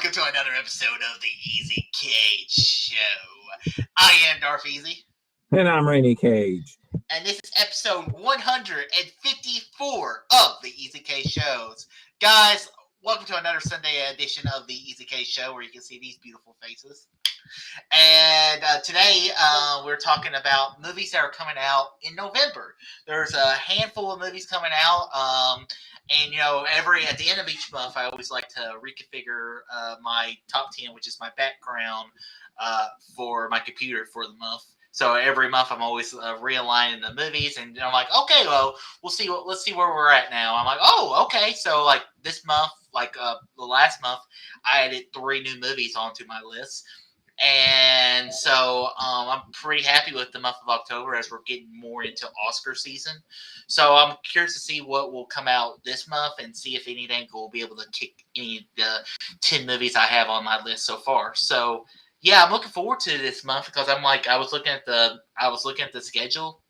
welcome to another episode of the Easy Cage Show. I am Darth Easy. And I'm Rainy Cage. And this is episode 154 of the Easy Cage Shows. Guys, welcome to another Sunday edition of the Easy Cage Show where you can see these beautiful faces. And today we're talking about movies that are coming out in November. There's a handful of movies coming out. And, you know, at the end of each month, I always like to reconfigure my top 10, which is my background for my computer for the month. So every month, I'm always realigning the movies, and I'm like, okay, well, let's see where we're at now. I'm like, oh, okay. So like this month, the last month, I added 3 new movies onto my list. And so I'm pretty happy with the month of October as we're getting more into Oscar season. So I'm curious to see what will come out this month and see if anything will be able to kick any of the 10 movies I have on my list so far. So yeah, I'm looking forward to this month because I was looking at the schedule,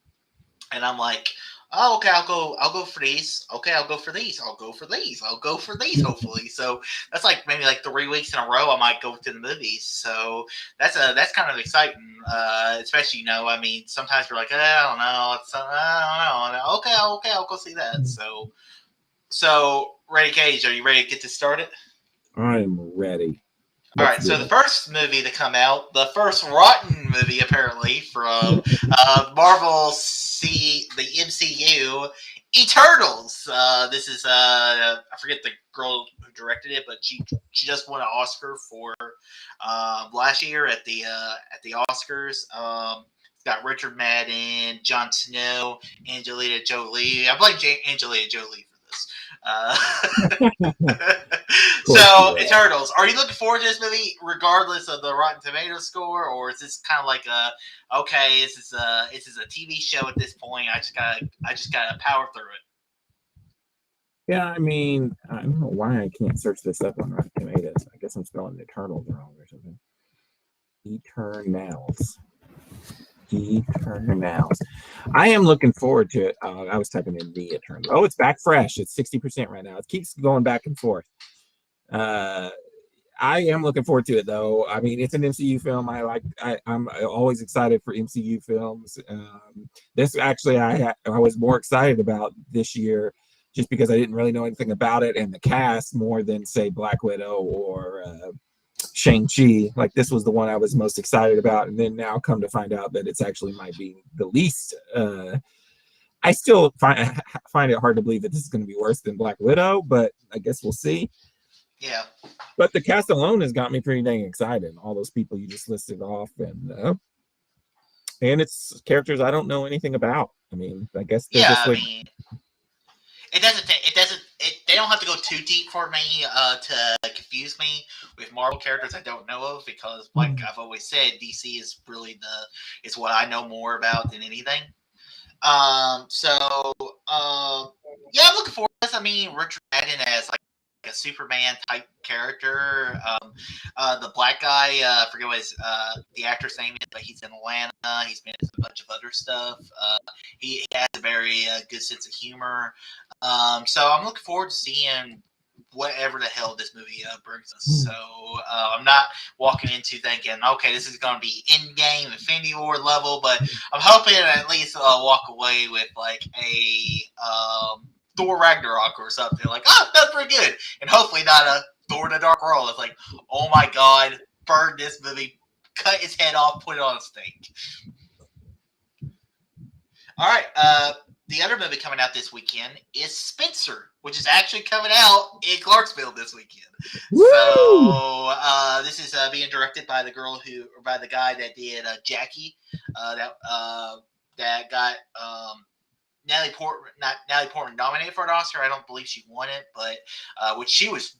and I'm like, oh, okay, I'll go for these. Okay, I'll go for these. I'll go for these. I'll go for these. Hopefully, so that's maybe 3 weeks in a row. I might go to the movies. So that's kind of exciting. Especially, sometimes you're like, I don't know. I don't know. Okay, I'll go see that. So, Ready Cage, are you ready to get this started? I'm ready. All right, so the first movie to come out, the first rotten movie apparently from Marvel the MCU, Eternals. This is I forget the girl who directed it, but she just won an Oscar for last year at the Oscars. It's got Richard Madden, Jon Snow, Angelina Jolie. I blame Angelina Jolie for this. So, Eternals. Are you looking forward to this movie, regardless of the Rotten Tomatoes score, or is this kind of like this is a TV show at this point? I just gotta power through it. Yeah, I don't know why I can't search this up on Rotten Tomatoes. I guess I'm spelling Eternals wrong or something. Eternals. I am looking forward to it. I was typing in the Eternals. Oh, it's back fresh. It's 60% right now. It keeps going back and forth. I am looking forward to it, though. I mean, it's an MCU film. I'm always excited for MCU films. This actually, I was more excited about this year just because I didn't really know anything about it and the cast more than, say, Black Widow or Shang-Chi. Like, this was the one I was most excited about, and then now come to find out that it's actually might be the least. I still find it hard to believe that this is going to be worse than Black Widow, but I guess we'll see. Yeah. But the cast alone has got me pretty dang excited. All those people you just listed off, and it's characters I don't know anything about. I mean, I guess they're just like. It doesn't. They don't have to go too deep for me to confuse me with Marvel characters I don't know of, because, like I've always said, DC is really it's what I know more about than anything. Yeah, I'm looking forward to this. I mean, Richard Madden as a Superman type character. The black guy, I forget what the actor's name is, but he's in Atlanta. He's been in a bunch of other stuff. He has a very good sense of humor. So I'm looking forward to seeing whatever the hell this movie brings us. So I'm not walking into thinking, okay, this is going to be Endgame, Infinity War level, but I'm hoping to at least walk away with a Thor Ragnarok or something. Like, oh, that's pretty good. And hopefully not a Thor in the Dark World. It's like, oh my God, burn this movie, cut his head off, put it on a stake. All right, the other movie coming out this weekend is Spencer, which is actually coming out in Clarksville this weekend. Woo! So this is being directed by the guy that did Jackie, that got Natalie Portman nominated for an Oscar. I don't believe she won it, but which she was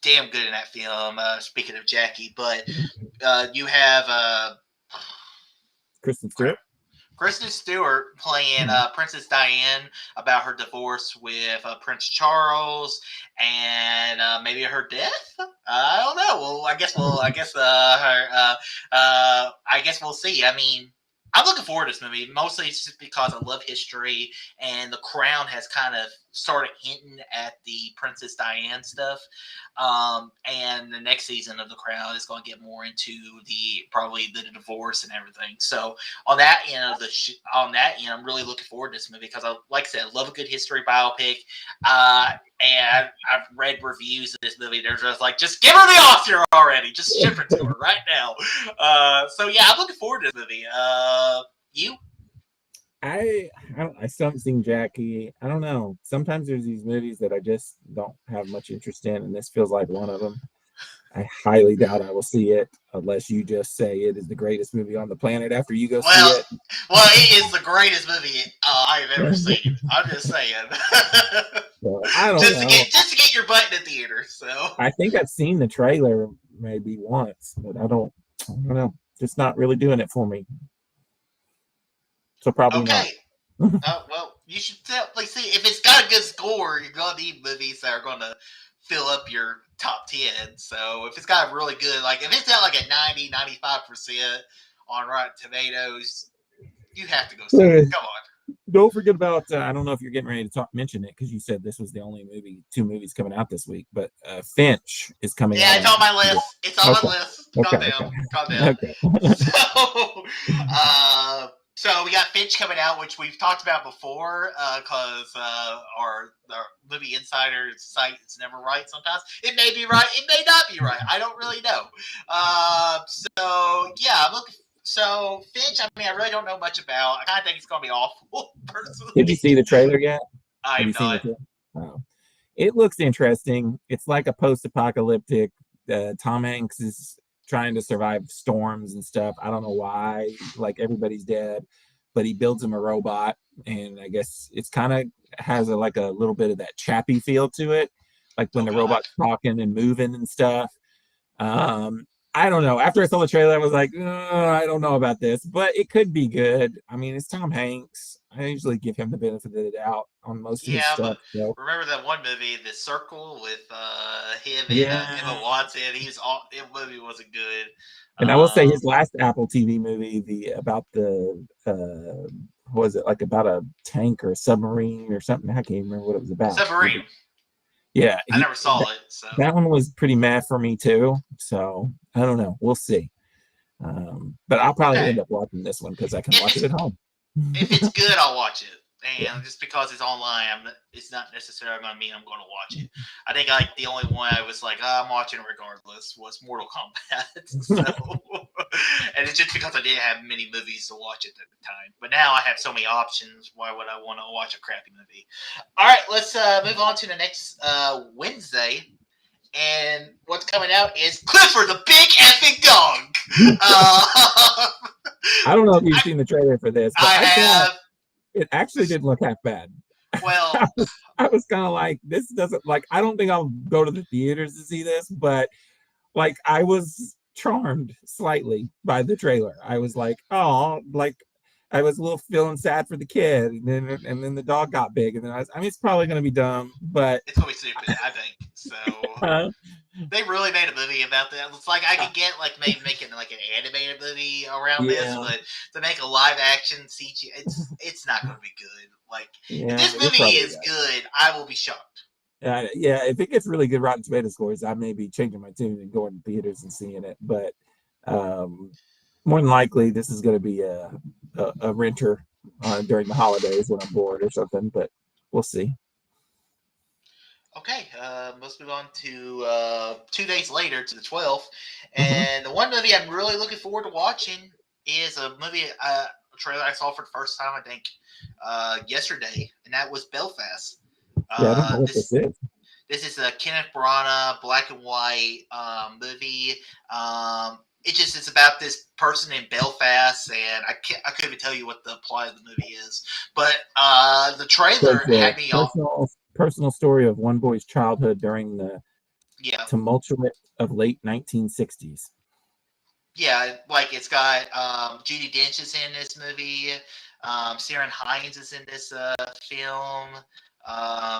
damn good in that film. Speaking of Jackie, but you have Kristen Stewart. Kristen Stewart playing Princess Diane about her divorce with Prince Charles and maybe her death. I don't know. Well, I guess we'll see. I mean, I'm looking forward to this movie. Mostly it's just because I love history, and The Crown has kind of started hinting at the Princess Diane stuff. And the next season of The Crown is going to get more into probably the divorce and everything. So on that end of I'm really looking forward to this movie because like I said, I love a good history biopic. And I've read reviews of this movie. They're just like, just give her the Oscar already. Just ship her to her right now. So yeah, I'm looking forward to this movie. You? I still haven't seen Jackie. I don't know. Sometimes there's these movies that I just don't have much interest in, and this feels like one of them. I highly doubt I will see it unless you just say it is the greatest movie on the planet after you go see it. Well, it is the greatest movie I've ever seen. I'm just saying. So, I don't know. Just to get your butt in the theater. So I think I've seen the trailer maybe once, but I don't know. Just not really doing it for me. So probably not. Well, you should definitely see if it's got a good score. You're gonna need movies that are gonna fill up your top 10. So if it's got a really good, like if it's got like a 90-95% on Rotten Tomatoes, you have to go see it. Come on. Don't forget about I don't know if you're getting ready to mention it because you said this was the only two movies coming out this week, but Finch is coming out. Yeah, it's on my list. It's on my list. Calm down. Okay. So we got Finch coming out, which we've talked about before, because our movie insider site is never right. Sometimes it may be right, it may not be right. I don't really know. So yeah, I'm looking. So Finch, I mean, I really don't know much about. I kind of think it's going to be awful. Personally, did you see the trailer yet? I have not. Oh. It looks interesting. It's like a post-apocalyptic. Tom Hanks is trying to survive storms and stuff. I don't know why. Like everybody's dead, but he builds him a robot, and I guess it's kind of has a little bit of that Chappie feel to it, like when the robot's talking and moving and stuff. I don't know. After I saw the trailer, I was like, I don't know about this, but it could be good. I mean, it's Tom Hanks. I usually give him the benefit of the doubt on most of his stuff. So. Remember that one movie, The Circle, with him and Emma Watson? That movie wasn't good. And I will say his last Apple TV movie, about about a tank or a submarine or something. I can't remember what it was about. Submarine. Yeah, I never saw it. So that one was pretty mad for me too. So I don't know. We'll see. But I'll probably end up watching this one because I can watch it at home. If it's good, I'll watch it. And just because it's online, it's not necessarily going to mean I'm going to watch it. I think the only one I was like, I'm watching regardless was Mortal Kombat. So, and it's just because I didn't have many movies to watch at the time. But now I have so many options. Why would I want to watch a crappy movie? All right, let's move on to the next Wednesday. And what's coming out is Clifford the Big Effing Dog. I don't know if you've seen the trailer for this. But I have. It actually didn't look half bad. Well, I was kind of like, this doesn't I don't think I'll go to the theaters to see this, but I was charmed slightly by the trailer. I was like, oh, I was a little feeling sad for the kid, and then the dog got big, and then I mean, it's probably going to be dumb, but it's going to be stupid, I think. So they really made a movie about that. It's like I could get maybe making an animated movie around this, but to make a live action CG, it's not going to be good. If this movie is good, I will be shocked. Yeah, if it gets really good Rotten Tomato scores, I may be changing my tune and going to theaters and seeing it. But more than likely, this is going to be a renter during the holidays when I'm bored or something. But we'll see. Okay, let's move on to 2 days later, to the 12th. And the one movie I'm really looking forward to watching is a movie, a trailer I saw for the first time, I think, yesterday, and that was Belfast. I don't know what this is. This is a Kenneth Branagh black and white movie. It's about this person in Belfast, and I couldn't even tell you what the plot of the movie is. But the trailer had me personal story of one boy's childhood during the tumultuous of late 1960s. Yeah, it's got Judi Dench is in this movie. Ciarán Hinds is in this film.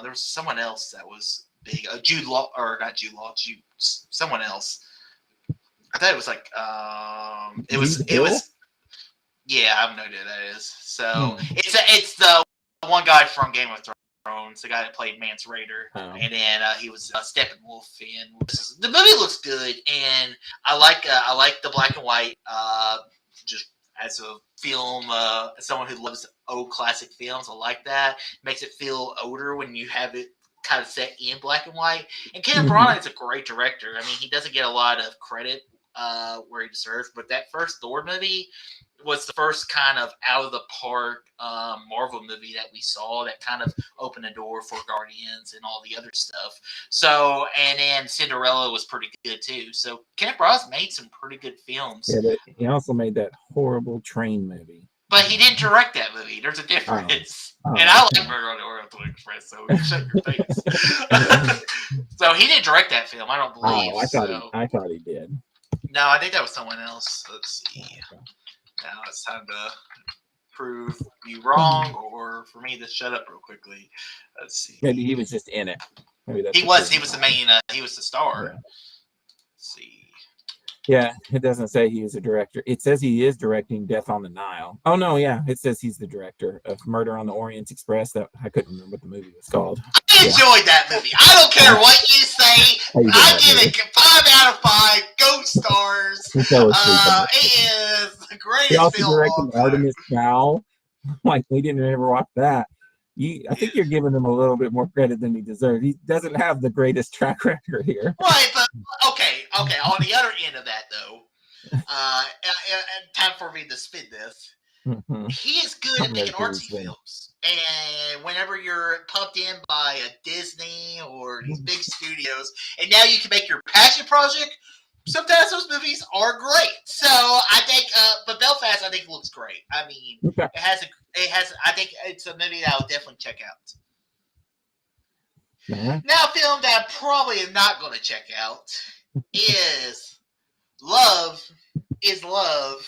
There was someone else that was big. Jude Law, or not Jude Law, someone else. I thought it was it was. Yeah, I have no idea who that is. So it's the one guy from Game of Thrones. Thrones, the guy that played Mance Rayder, Oh. and then he was Steppenwolf. And the movie looks good, and I like the black and white. Just as a film, as someone who loves old classic films, I like that. It makes it feel older when you have it kind of set in black and white. And Kenneth Branagh is a great director. I mean, he doesn't get a lot of credit where he deserves, but that first Thor movie was the first kind of out of the park Marvel movie that we saw that kind of opened the door for Guardians and all the other stuff. So, and then Cinderella was pretty good too. So Kenneth Branagh's made some pretty good films. Yeah, but he also made that horrible train movie. But he didn't direct that movie. There's a difference. And I like Murder on the Orient Express, so you shut your face. So he didn't direct that film, I don't believe. I thought he did. No, I think that was someone else. Let's see. Okay. Now it's time to prove you wrong, or for me to shut up real quickly. Let's see. Maybe he was just in it. Maybe that's he was the main. He was the star. Yeah. Let's see. Yeah, it doesn't say he is a director. It says he is directing Death on the Nile. Oh no, yeah, it says he's the director of Murder on the Orient Express. That I couldn't remember what the movie was called. I enjoyed that movie. I don't care what you say. I give it 5 out of 5. Go Stars. It is the greatest he also film. Directed Artemis Fowl. Like we didn't ever watch that. I think you're giving him a little bit more credit than he deserves. He doesn't have the greatest track record here. Right, but okay. On the other end of that, though, time for me to spin this. Mm-hmm. He is good at making artsy films, and whenever you're pumped in by a Disney or these big studios, and now you can make your passion project. Sometimes those movies are great. So I think, but Belfast, I think looks great. I mean, it has. I think it's a movie that I'll definitely check out. Uh-huh. Now, a film that I probably am not going to check out is Love. Is Love.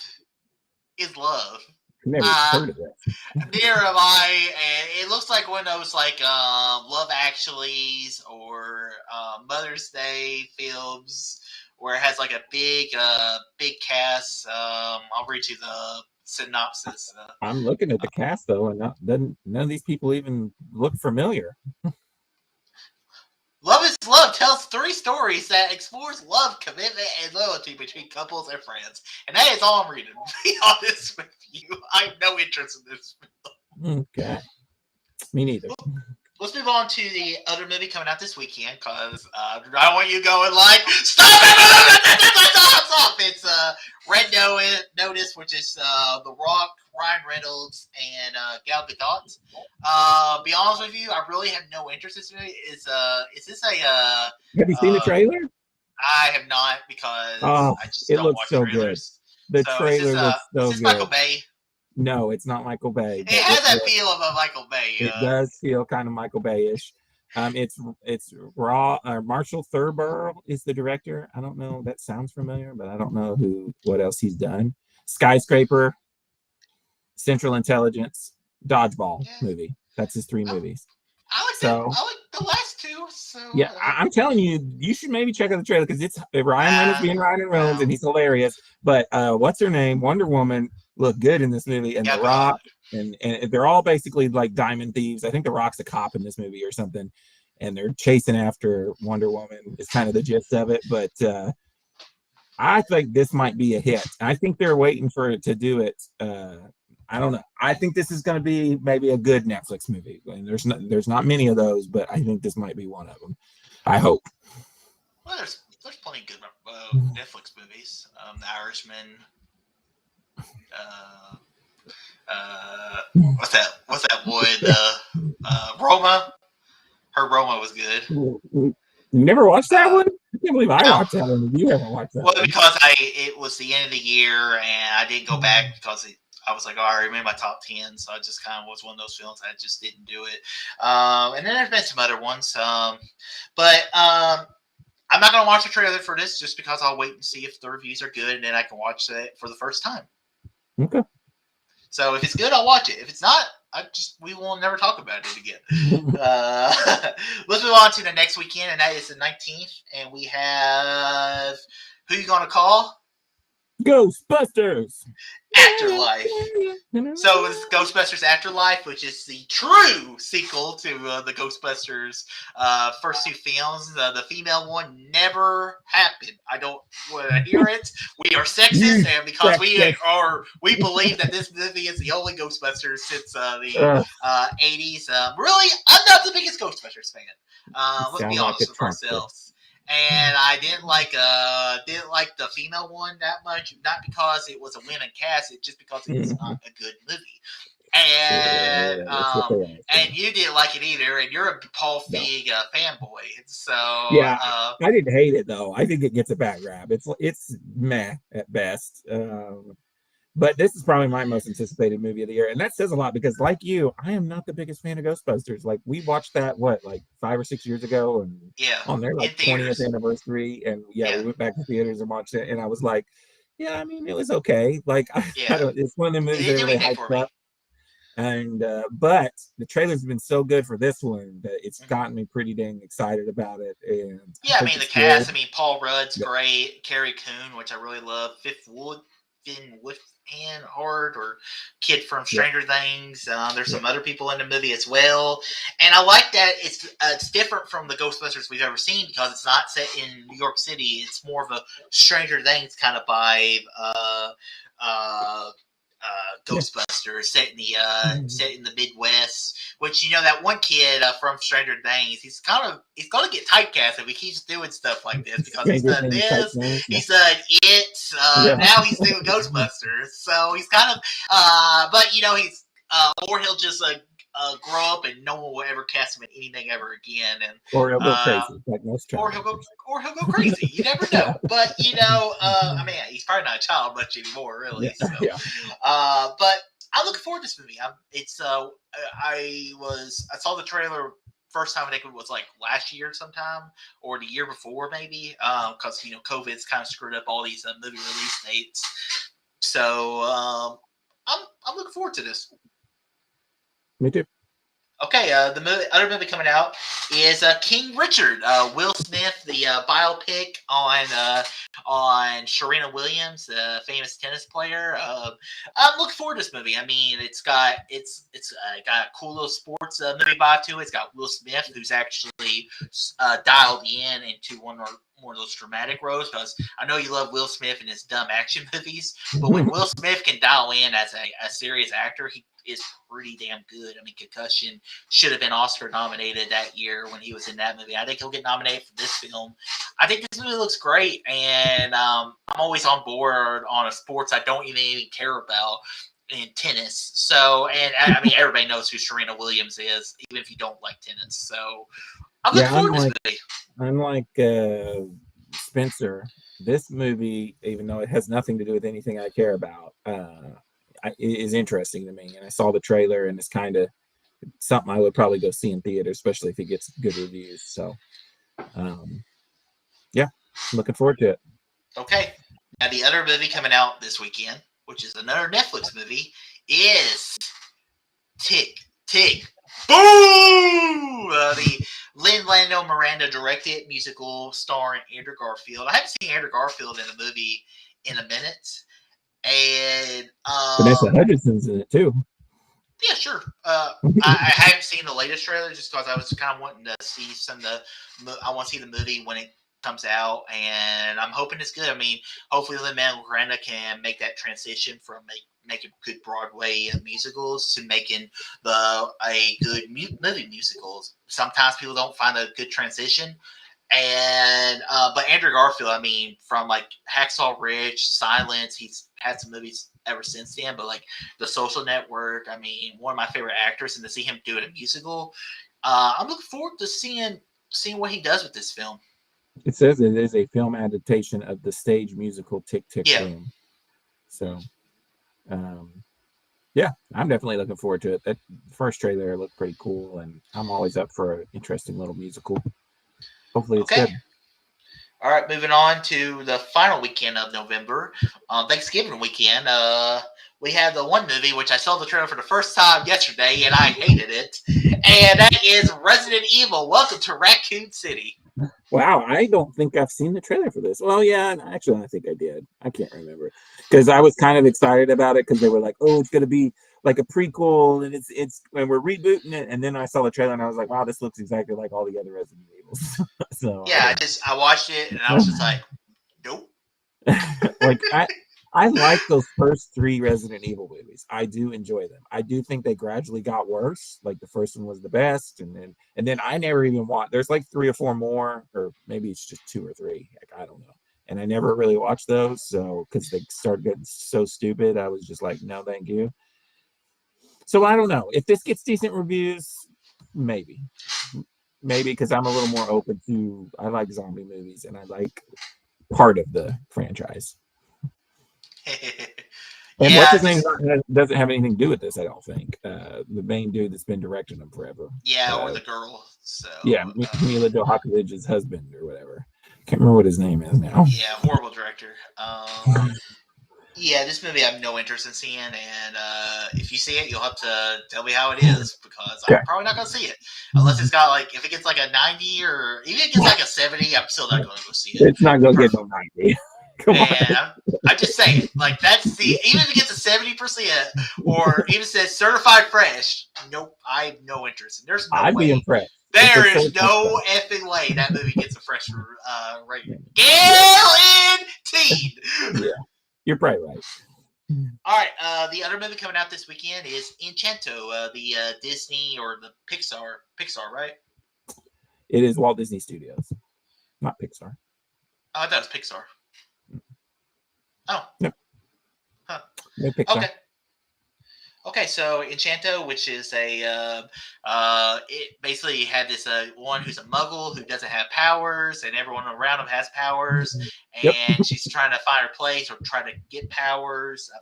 Never heard of that. Neither have I, and it looks like one of those like Love Actuallys or Mother's Day films where it has like a big cast. I'll read you the synopsis. I'm looking at the cast though, and none of these people even look familiar. Love is Love tells 3 stories that explores love, commitment, and loyalty between couples and friends. And that is all I'm reading. To be honest with you, I have no interest in this film. Okay. Me neither. Let's move on to the other movie coming out this weekend, because I want you going like, stop it! It's Red Notice, which is The Rock, Ryan Reynolds, and Gal Gadot. Be honest with you, I really have no interest in this movie. Is this a... have you seen the trailer? I have not, because I just don't watch so trailers. Good. The trailer looks so is this good. Michael Bay? No, it's not Michael Bay. It has that feel of a Michael Bay. It does feel kind of Michael Bay-ish. It's Marshall Thurber is the director. I don't know. That sounds familiar, but I don't know what else he's done. Skyscraper, Central Intelligence, Dodgeball movie. That's his 3 movies. I like the last 2. So yeah, I'm telling you, you should maybe check out the trailer because it's Ryan Reynolds being Ryan Reynolds, and he's hilarious. But what's her name? Wonder Woman looked good in this movie, and The Rock, and they're all basically like diamond thieves. I think The Rock's a cop in this movie or something, and they're chasing after Wonder Woman. Is kind of the gist of it. But I think this might be a hit. I think they're waiting for it to do it. I don't know. I think this is going to be maybe a good Netflix movie. And there's not many of those, but I think this might be one of them. I hope. Well, there's plenty of good Netflix movies. The Irishman. What's that one? Roma. Her Roma was good. You never watched that one? I can't believe I watched that one. You haven't watched that. Well, because it was the end of the year, and I didn't go back because I was like, oh, I already made my top 10, so I just kind of was one of those films I just didn't do it. And then there's been some other ones, but I'm not going to watch the trailer for this just because I'll wait and see if the reviews are good, and then I can watch it for the first time. Okay. So if it's good, I'll watch it. If it's not, we will never talk about it again. Let's move on to the next weekend, and that is the 19th, and we have Who You Gonna Call? Ghostbusters. Afterlife. So it's Ghostbusters Afterlife, which is the true sequel to the Ghostbusters first two films. The female one never happened. I don't want to hear it. We are sexist, and because we believe that this movie is the only Ghostbusters since the 80s. Really, I'm not the biggest Ghostbusters fan. Let's be honest with ourselves. And I didn't like the female one that much, not because it was a women cast, it's just because it was not a good movie. And and you didn't like it either, and you're a Paul Feig fanboy. So yeah, I didn't hate it though. I think it gets a bad rap. It's meh at best. But this is probably my most anticipated movie of the year, and that says a lot because, like you, I am not the biggest fan of Ghostbusters. Like we watched that like 5 or 6 years ago, and on their like 20th anniversary, and we went back to theaters and watched it, and I was like, yeah, I mean, it was okay. Like it's one of the movies that really hyped up. And but the trailer's been so good for this one that it's gotten me pretty dang excited about it. And I mean the cast. I mean Paul Rudd's great, Carrie Coon, which I really love, Finn Wolfhard or kid from Stranger Things. There's some other people in the movie as well, and I like that it's different from the Ghostbusters we've ever seen because it's not set in New York City. It's more of a Stranger Things kind of vibe. Ghostbusters set in the Midwest, which that one kid from Stranger Things, he's gonna get typecast if he keeps doing stuff like this because he's done this, he's done it, now he's doing Ghostbusters, so he's kind of but he's or he'll just grow up and no one will ever cast him in anything ever again, and or he'll go crazy like most or he'll go crazy. You never know. But I mean, he's probably not a child much anymore, really. So. But I'm looking forward to this movie. I saw the trailer first time. I think it was like last year sometime or the year before maybe, because COVID's kind of screwed up all these movie release dates. So I'm looking forward to this. Me too. Okay, the other movie coming out is King Richard. Will Smith, the biopic on Serena Williams, the famous tennis player. I'm looking forward to this movie. I mean, it's got a cool little sports movie vibe to it. It's got Will Smith, who's actually dialed in into one or more of those dramatic roles, because I know you love Will Smith and his dumb action movies, but when Will Smith can dial in as a serious actor, he is pretty damn good. I mean, Concussion should have been Oscar nominated that year when he was in that movie. I think he'll get nominated for this film. I think this movie looks great, and I'm always on board on a sports I don't even care about in tennis. So, and I mean, everybody knows who Serena Williams is, even if you don't like tennis. So, I'm looking forward to this movie. Unlike Spencer, this movie, even though it has nothing to do with anything I care about, is interesting to me. And I saw the trailer, and it's kind of something I would probably go see in theater, especially if it gets good reviews. So, yeah, I'm looking forward to it. Okay. Now, the other movie coming out this weekend, which is another Netflix movie, is Tick, Boom! The Lin-Manuel Miranda directed musical starring Andrew Garfield. I haven't seen Andrew Garfield in a movie in a minute. And Vanessa Hudgens in it too. Yeah, sure. I haven't seen the latest trailer just because I was kind of wanting to see I want to see the movie when it comes out, and I'm hoping it's good. I mean, hopefully Lin-Manuel Miranda can make that transition from making good Broadway musicals to making a good movie musicals. Sometimes people don't find a good transition. And but Andrew Garfield, I mean, from like Hacksaw Ridge, Silence, he's had some movies ever since then. But like The Social Network, I mean, one of my favorite actors, and to see him do it a musical, I'm looking forward to seeing what he does with this film. It says it is a film adaptation of the stage musical Tick, Tick, Boom. So, yeah, I'm definitely looking forward to it. That first trailer looked pretty cool, and I'm always up for an interesting little musical. Hopefully it's good. All right, moving on to the final weekend of November, Thanksgiving weekend. We have the one movie, which I saw the trailer for the first time yesterday, and I hated it. And that is Resident Evil, Welcome to Raccoon City. Wow, I don't think I've seen the trailer for this. Well, yeah, actually, I think I did. I can't remember because I was kind of excited about it because they were like, "Oh, it's going to be like a prequel, and it's when we're rebooting it." And then I saw the trailer and I was like, "Wow, this looks exactly like all the other Resident Evils." So I Yeah, didn't. I watched it and I was just like, nope. Like I like those first three Resident Evil movies. I do enjoy them. I do think they gradually got worse. Like the first one was the best, and then I never even watched. There's like three or four more, or maybe it's just two or three. Like I don't know. And I never really watched those, so because they started getting so stupid, I was just like, no, thank you. So I don't know if this gets decent reviews, maybe, maybe because I'm a little more open to. I like zombie movies, and I like part of the franchise. And what's Yeah, his name doesn't have anything to do with this, I don't think. The main dude that's been directing them forever. or the girl. So Yeah, Mila Jovovich's husband or whatever. Can't remember what his name is now. yeah, horrible director. Yeah, this movie I have no interest in seeing, and if you see it, you'll have to tell me how it is because I'm Okay. probably not gonna see it unless it's got like if it gets like a 90 or even if it gets like a 70. I'm still not gonna go see it. It's not gonna get no 90. Come on. And I'm just saying, like that's the even if it gets a 70% or even says certified fresh, nope, I have no interest. And there's no I'd be way. impressed. There is no effing way that movie gets a fresh rating. Guaranteed. Yeah, you're probably right. All right, the other movie coming out this weekend is Enchanto, the Disney or the Pixar, right? It is Walt Disney Studios, not Pixar. Oh, I thought it was Pixar. Oh, Nope. Huh. No Pixar. Okay. Okay, so Enchanto, which is it basically had this one who's a muggle who doesn't have powers, and everyone around him has powers, Yep. and she's trying to find her place or try to get powers. I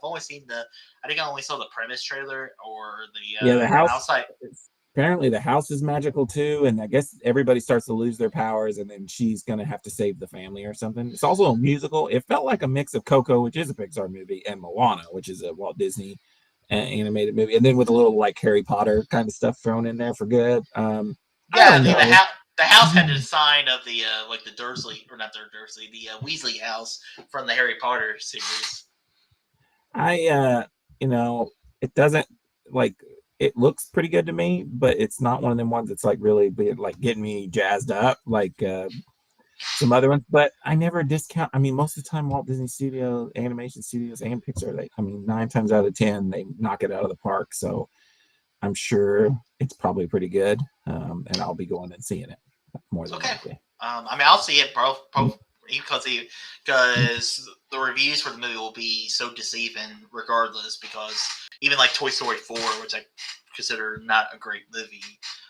think I only saw the premise trailer or The house. outside. Apparently, the house is magical too, and I guess everybody starts to lose their powers, and then she's gonna have to save the family or something. It's also a musical. It felt like a mix of Coco, which is a Pixar movie, and Moana, which is a Walt Disney animated movie, and then with a little like Harry Potter kind of stuff thrown in there for good. I Yeah, don't know. the house had the sign of the like the Dursley or not the Dursley, the Weasley house from the Harry Potter series. You know, it doesn't like it looks pretty good to me, but it's not one of them ones that's like really like getting me jazzed up like some other ones. But I never discount. I mean, most of the time, Walt Disney Studio, animation studios, and Pixar, I mean, 9 times out of 10, they knock it out of the park. So I'm sure it's probably pretty good, and I'll be going and seeing it more than likely. I mean, I'll see it, bro, because the reviews for the movie will be so deceiving, regardless. Because even like Toy Story 4, which I consider not a great movie,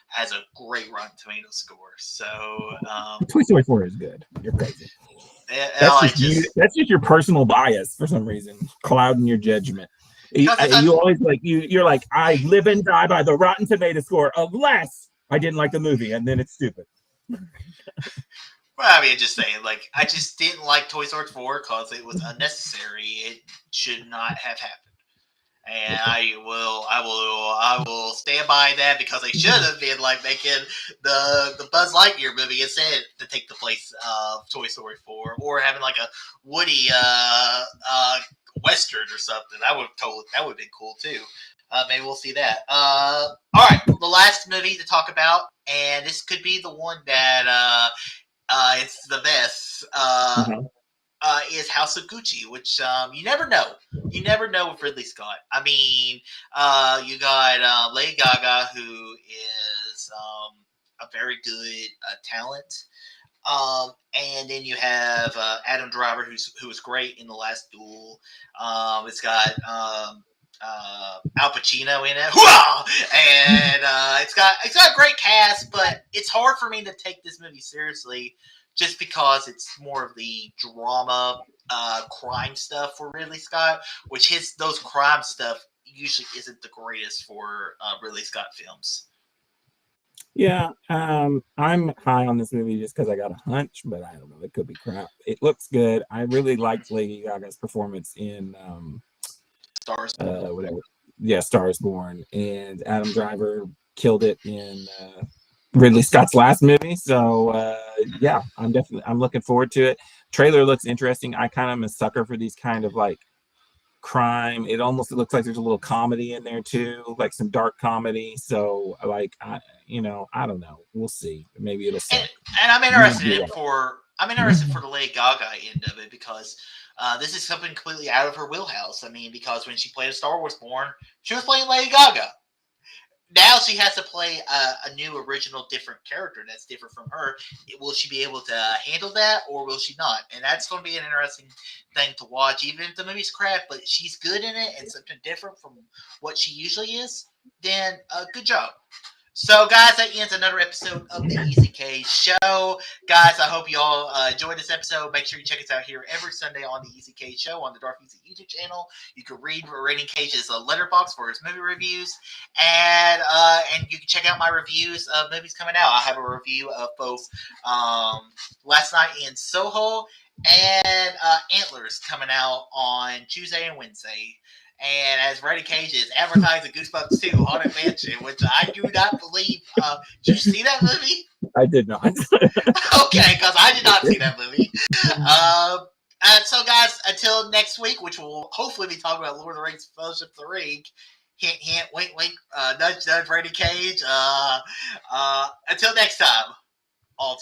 has a great Rotten Tomatoes score. So Toy Story 4 is good. You're crazy. That's just your personal bias for some reason, clouding your judgment. You always like you're like I live and die by the Rotten Tomato score unless I didn't like the movie and then it's stupid. Well, I mean, just saying, like I just didn't like Toy Story 4 because it was unnecessary. It should not have happened, and I will stand by that because they should have been like making the Buzz Lightyear movie instead to take the place of Toy Story 4, or having like a Woody Western or something. That would have been cool too. Maybe we'll see that. All right, the last movie to talk about, and this could be the one that it's the best. Is House of Gucci, which you never know. You never know with Ridley Scott. I mean, you got Lady Gaga, who is a very good talent. And then you have Adam Driver, who was great in the last Duel. It's got Al Pacino in it, and it's got a great cast. But it's hard for me to take this movie seriously, just because it's more of the drama, crime stuff for Ridley Scott, which those crime stuff usually isn't the greatest for Ridley Scott films. Yeah, I'm high on this movie just because I got a hunch, but I don't know. It could be crap. It looks good. I really liked Lady Gaga's performance in Stars, whatever. Yeah, Stars Born, and Adam Driver killed it in Ridley Scott's last movie. So yeah, I'm looking forward to it. Trailer looks interesting. I kind of am a sucker for these kind of like crime. It almost looks like there's a little comedy in there too, like some dark comedy. So like I don't know. We'll see. Maybe it'll And, suck. and I'm You interested do in that. for I'm interested for the Lady Gaga end of it because this is something completely out of her wheelhouse. I mean, because when she played a Star Wars Born, she was playing Lady Gaga. Now she has to play a new, original, different character that's different from her. Will she be able to handle that, or will she not? And that's going to be an interesting thing to watch. Even if the movie's crap, but she's good in it and something different from what she usually is, then good job. So, guys, that ends another episode of the EZK Show. Guys, I hope you all enjoyed this episode. Make sure you check us out here every Sunday on the EZK Show on the Dark Easy YouTube channel. You can read Rating Cage's letterbox for his movie reviews, and you can check out my reviews of movies coming out. I have a review of both Last Night in Soho and Antlers coming out on Tuesday and Wednesday. And as Reddy Cage is advertising Goosebumps 2 Haunted Mansion, which I do not believe. Did you see that movie? I did not. Okay, because I did not see that movie. And so, guys, until next week, which we'll hopefully be talking about Lord of the Rings Fellowship of the Ring. Hint, hint, wink, wink, nudge, nudge, Reddy Cage. Until next time.